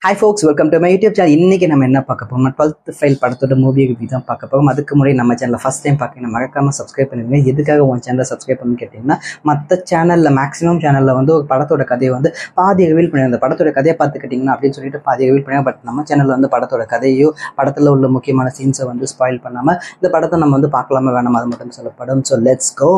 Hi folks, welcome to my YouTube channel. இன்னைக்கு நம்ம என்ன பார்க்க போறோம்? 12th ஃபைல் படத்தோட மூவி ரிவ்யூ தான் பார்க்க போறோம். அதுக்கு முன்னாடி நம்ம சேனலை ஃபர்ஸ்ட் டைம் பார்க்கணும் மறக்காம சப்ஸ்கிரைப் பண்ணுங்க. எதுக்காக உன் சேனலை சப்ஸ்கிரைப் பண்ணணும்னு கேட்டிங்கன்னா, மற்ற சேனல்ல மேக்ஸிமம் சேனல்ல வந்து ஒரு படத்தோட கதையை வந்து பாதி ரிவீல் பண்ணி அந்த படத்தோட கதையை பார்த்துக்கிட்டிங்கன்னா அப்படின்னு சொல்லிட்டு பாதி ரிவீல் பண்ணாங்க. பட் நம்ம சேனல்ல வந்து படத்தோட கதையோ படத்தில் உள்ள முக்கியமான சீன்ஸை வந்து ஸ்பாயில் பண்ணாமல் இந்த படத்தை நம்ம வந்து பார்க்கலாமா வேணாமா அது மட்டும் சொல்லப்படும். So let's go.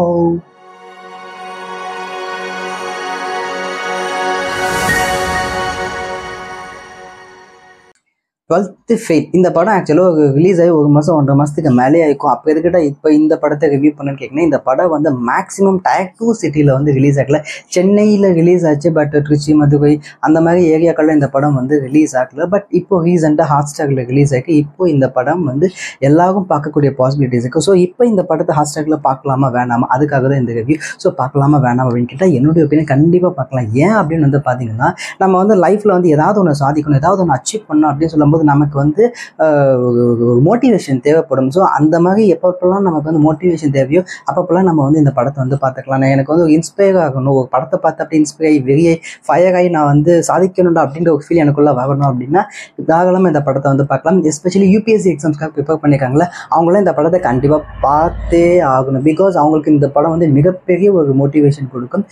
12th fail இந்த படம் ஆக்சுவலாக ரிலீஸ் ஆகி ஒரு மாதம் 1.5 மாதத்துக்கு மேலே ஆகிக்கும். அப்போ எதுக்கிட்ட இப்போ இந்த படத்தை ரிவ்யூ பண்ணுன்னு கேட்குறேன். இந்த படம் வந்து மேக்ஸிமம் Tier 2 சிட்டியில் வந்து ரிலீஸ் ஆகல. சென்னையில் ரிலீஸ் ஆச்சு, பட் திருச்சி, மதுரை அந்த மாதிரி ஏரியாக்களில் இந்த படம் வந்து ரிலீஸ் ஆகல. பட் இப்போ ரீசெண்டாக ஹாட்ஸ்டாரில் ரிலீஸ் ஆகி இப்போ இந்த படம் வந்து எல்லாரும் பார்க்கக்கூடிய பாசிபிலிட்டிஸ் இருக்குது. ஸோ இப்போ இந்த படத்தை ஹாட்ஸ்டாரில் பார்க்கலாமா வேணாமா, அதுக்காக தான் இந்த ரிவ்யூ. ஸோ பார்க்கலாமா வேணாமா அப்படின்னு கேட்டால் என்னுடைய ஒப்பீனியன் கண்டிப்பாக பார்க்கலாம். ஏன் அப்படின்னு வந்து பார்த்தீங்கன்னா, நம்ம வந்து லைஃப்பில் வந்து ஏதாவது ஒன்று சாதிக்கணும், ஏதாவது ஒன்று அச்சீவ் பண்ணணும் அப்படின்னு சொல்லும்போது நமக்கு வந்து மோட்டிவேஷன் தேவைப்படும். ஸோ அந்த மாதிரி எப்பப்பெல்லாம் நமக்கு வந்து மோட்டிவேஷன் தேவையோ அப்பப்பெல்லாம் நம்ம வந்து இந்த படத்தை வந்து பார்த்துக்கலாம். எனக்கு வந்து ஒரு இன்ஸ்பயர் ஆகணும், ஒரு படத்தை பார்த்து அப்படி இன்ஸ்பயர் ஆகி வெளியே ஃபயர் ஆகி நான் வந்து சாதிக்கணும்டா அப்படின்ற ஒரு ஃபீல் எனக்குள்ளே வரணும் அப்படின்னா தாராளமாக இந்த படத்தை வந்து பார்க்கலாம். எஸ்பெஷலி யூபிஎஸ்சி எக்ஸாம்ஸ்க்காக ப்ரிப்பேர் பண்ணியிருக்காங்களே அவங்களாம் இந்த படத்தை கண்டிப்பாக பார்த்தே ஆகணும். பிகாஸ் அவங்களுக்கு இந்த படம் வந்து மிகப்பெரிய ஒரு மோட்டிவேஷன் கொடுக்கும்.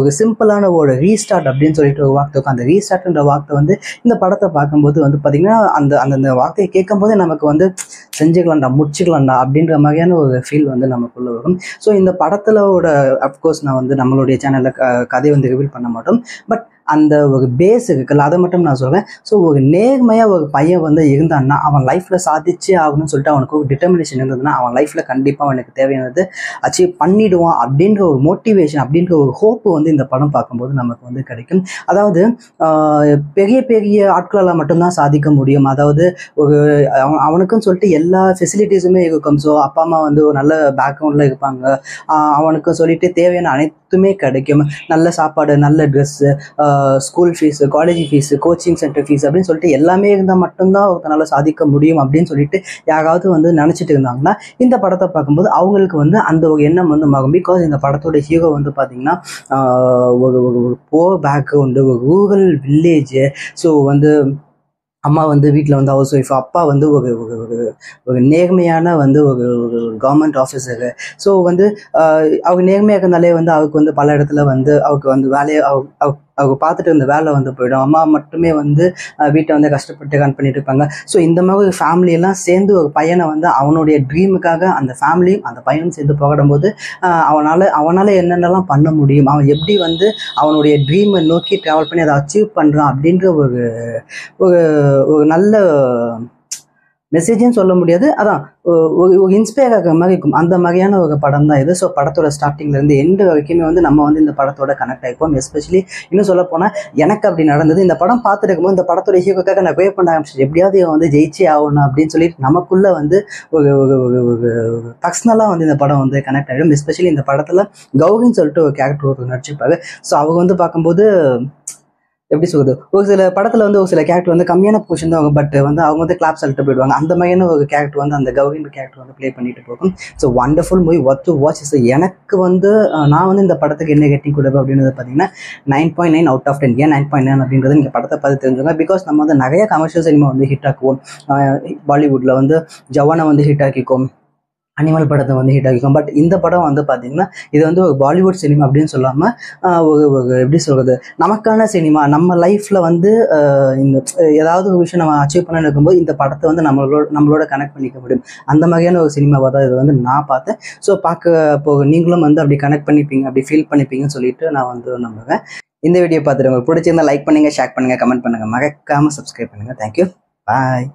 ஒரு சிம்பிளான ஒரு ரீஸ்டார்ட் அப்படின்னு சொல்லிட்டு ஒரு வார்த்தை இருக்கும். அந்த ரீஸ்டார்ட்ன்ற வார்த்தை வந்து இந்த படத்தை பார்க்கும்போது வந்து பார்த்தீங்கன்னா அந்த வார்த்தையை கேட்கும் போதே நமக்கு வந்து செஞ்சுக்கலாம்டா, முடிச்சுக்கலாம்டா அப்படின்ற மாதிரியான ஒரு ஃபீல் வந்து நமக்குள்ள வரும். ஸோ இந்த படத்திலோட அஃப்கோர்ஸ் நான் வந்து நம்மளுடைய சேனலில் கதை வந்து ரிவீல் பண்ண மாட்டோம். பட் அந்த ஒரு பேஸ் இருக்குல்ல, அதை மட்டும் நான் சொல்கிறேன். ஸோ ஒரு நேர்மையாக ஒரு பையன் வந்து இருந்தான்னா அவன் லைஃப்பில் சாதிச்சே ஆகணும்னு சொல்லிட்டு அவனுக்கு ஒரு டிட்டர்மினேஷன் இருந்ததுன்னா அவன் லைஃப்பில் கண்டிப்பாக அவனுக்கு தேவையானது அச்சீவ் பண்ணிடுவான் அப்படின்ற ஒரு மோட்டிவேஷன், அப்படின்ற ஒரு ஹோப்பு வந்து இந்த படம் பார்க்கும்போது நமக்கு வந்து கிடைக்கும். அதாவது பெரிய பெரிய ஆட்களால் மட்டும்தான் சாதிக்க முடியும். அதாவது ஒரு அவனுக்குன்னு சொல்லிட்டு எல்லா ஃபெசிலிட்டிஸுமே இருக்கும். ஸோ அப்பா அம்மா வந்து ஒரு நல்ல பேக்ரவுண்டில் இருப்பாங்க, அவனுக்கு சொல்லிட்டு தேவையான அனைத்துமே கிடைக்கும். நல்ல சாப்பாடு, நல்ல dress, school fees, college fees, coaching centre fees அப்படின்னு சொல்லிட்டு எல்லாமே இருந்தால் மட்டும்தான் ஒருத்தனால சாதிக்க முடியும் அப்படின்னு சொல்லிட்டு யாராவது வந்து நினச்சிட்டு இருந்தாங்கன்னா இந்த படத்தை பார்க்கும்போது அவங்களுக்கு வந்து அந்த ஒரு எண்ணம் வந்து மாறும். பிகாஸ் இந்த படத்தோட ஹீரோ வந்து பார்த்திங்கன்னா ஒரு போர் பேக்ரவுண்டு, ஒரு ரூரல் வில்லேஜு. ஸோ வந்து அம்மா வந்து வீட்டில் வந்து ஹவுஸ் ஒய்ஃப், அப்பா வந்து ஒரு நேர்மையான வந்து ஒரு கவர்மெண்ட் ஆஃபீஸரு. ஸோ வந்து அவங்க நேர்மையாக இருந்தாலே வந்து அவருக்கு வந்து பல இடத்துல வந்து அவருக்கு வந்து வேலையை அவங்க பார்த்துட்டு இருந்த வேலை வந்து போயிடும். அம்மா மட்டுமே வந்து வீட்டை வந்து கஷ்டப்பட்டு ரன் பண்ணிட்டு இருப்பாங்க. ஸோ இந்த மாதிரி ஒரு ஃபேமிலியெல்லாம் சேர்ந்து ஒரு பையனை வந்து அவனுடைய ட்ரீமுக்காக அந்த ஃபேமிலியும் அந்த பையனும் சேர்ந்து போகிடும்போது அவனால் என்னென்னலாம் பண்ண முடியும், அவன் எப்படி வந்து அவனுடைய ட்ரீமை நோக்கி ட்ராவல் பண்ணி அதை அச்சீவ் பண்ணுறான் அப்படின்ற ஒரு நல்ல மெசேஜ்னு சொல்ல முடியாது, அதான் ஒரு இன்ஸ்பயர் ஆகிற மாதிரி இருக்கும். அந்த மாதிரியான ஒரு படம் தான் இது. ஸோ படத்தோட ஸ்டார்டிங்லேருந்து எண்டு வரைக்குமே வந்து நம்ம வந்து இந்த படத்தோட கனெக்ட் ஆகிப்போம். எஸ்பெஷலி இன்னும் சொல்ல போனால் எனக்கு அப்படி நடந்தது. இந்த படம் பார்த்துட்டு இருக்கும்போது இந்த படத்தோட ஹீரோக்காக நான் ப்ரே பண்ண ஆரம்பிச்சு, எப்படியாவது வந்து ஜெயிச்சே ஆகணும் அப்படின்னு சொல்லிட்டு நமக்குள்ளே வந்து ஒரு பர்சனலாக வந்து இந்த படம் வந்து கனெக்ட் ஆகிடும். எஸ்பெஷலி இந்த படத்தில் கௌரின்னு சொல்லிட்டு ஒரு கேரக்டர் ஒரு நடிச்சிருப்பாங்க. ஸோ அவங்க வந்து பார்க்கும்போது எப்படி சொல்றது, ஒரு சில படத்தில் வந்து ஒரு சில கேரக்டர் வந்து கம்மியான பொசிஷன் தான் அவங்க, பட் வந்து அவங்க வந்து கிளாப் சொல்லிட்டு போயிடுவாங்க. அந்த மாதிரியான ஒரு கேரக்டர் வந்து அந்த கௌரின்ற கேரக்டர் வந்து ப்ளே பண்ணிட்டு போகும். So wonderful movie, worth to watch. So எனக்கு வந்து நான் வந்து இந்த படத்துக்கு என்ன ரேட்டிங் கொடுப்பேன் அப்படின்றது பார்த்தீங்கன்னா 9.9 out of 10. ஏன் 9.9 அப்படின்றது நீங்கள் படத்தை பார்த்து தெரிஞ்சுங்க. பிகாஸ் நம்ம வந்து நிறைய கமர்ஷியல் சினிமா வந்து ஹிட் ஆக்குவோம். பாலிவுட்டில் வந்து ஜவானை வந்து ஹிட் ஆக்கிக்கும், அனிமல் படத்தை வந்து ஹிட் ஆகிக்கும். பட் இந்த படம் வந்து பார்த்திங்கன்னா இது வந்து ஒரு பாலிவுட் சினிமா அப்படின்னு சொல்லாமல் ஒரு எப்படி சொல்கிறது, நமக்கான சினிமா. நம்ம லைஃப்பில் வந்து இந்த ஏதாவது ஒரு விஷயம் நம்ம அச்சீவ் பண்ண இருக்கும்போது இந்த படத்தை வந்து நம்மளோட கனெக்ட் பண்ணிக்க முடியும். அந்த மாதிரியான ஒரு சினிமாவை தான் இது வந்து நான் பார்த்தேன். ஸோ பார்க்க நீங்களும் வந்து அப்படி கனெக்ட் பண்ணிப்பீங்க, அப்படி ஃபீல் பண்ணிப்பீங்கன்னு சொல்லிட்டு நான் வந்து நம்புவேன். இந்த வீடியோ பார்த்துட்டு உங்களுக்கு பிடிச்சிருந்தா லைக் பண்ணுங்கள், ஷேர் பண்ணுங்கள், கமெண்ட் பண்ணுங்கள், மறக்காமல் சப்ஸ்கிரைப் பண்ணுங்கள். தேங்க்யூ, பாய்.